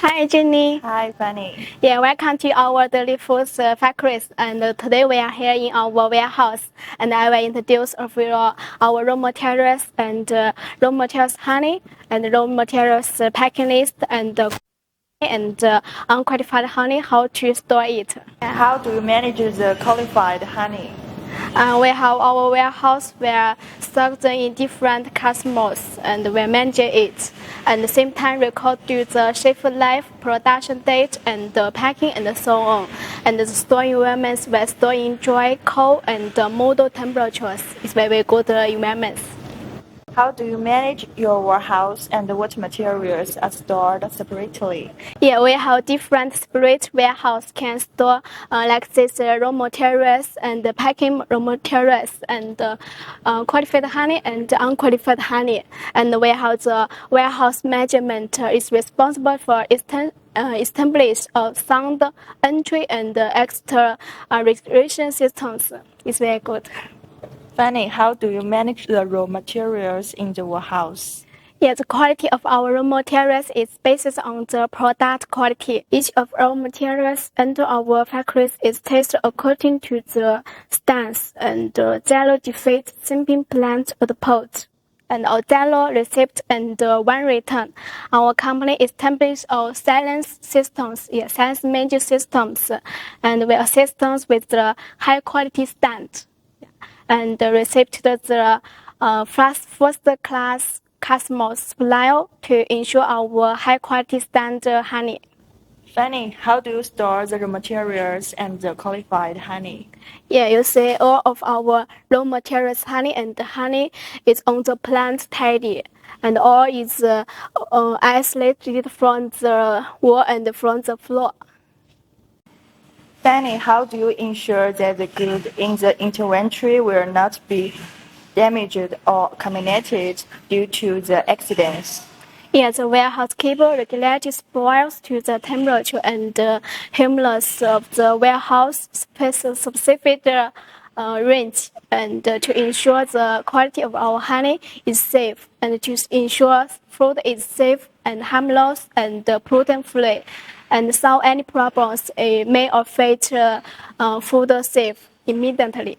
Hi, Jenny. Hi, Fanny. Yeah, welcome to our Daily Foods factories. And today we are here in our warehouse, and I will introduce a few our raw materials and raw materials honey and raw materials packing list and unqualified honey, how to store it. How do you manage the qualified honey? We have our warehouse where stock them in different customers and we manage it. At the same time, record the shelf life, production date, and the packing and so on. And the store environments were stored in dry, cold, and model temperatures. It's very good environments. How do you manage your warehouse and what materials are stored separately? Yeah, we have different separate warehouse can store like this raw materials and packing raw materials and qualified honey and unqualified honey. And we have the warehouse management is responsible for establish sound entry and extra registration systems. It's very good. Fanny, how do you manage the raw materials in the warehouse? Yeah, the quality of our raw materials is based on the product quality. Each of our materials enter our factories is tested according to the standards and zero defect shipping plant output and a zero receipt and one return. Our company established our silence systems, silence management systems, and we assist them with the high quality standard and receive the first class customer supplier to ensure our high quality standard honey. Fanny, how do you store the raw materials and the qualified honey? Yeah, you see all of our raw materials honey and the honey is on the plant tidy and all is isolated from the wall and from the floor. Fanny, how do you ensure that the goods in the inventory will not be damaged or contaminated due to the accidents? Yeah, the warehouse keeper regularly spoils to the temperature and humidity of the warehouse specific range and to ensure the quality of our honey is safe and to ensure food is safe and harmless and gluten-free and solve any problems it may affect food safe immediately.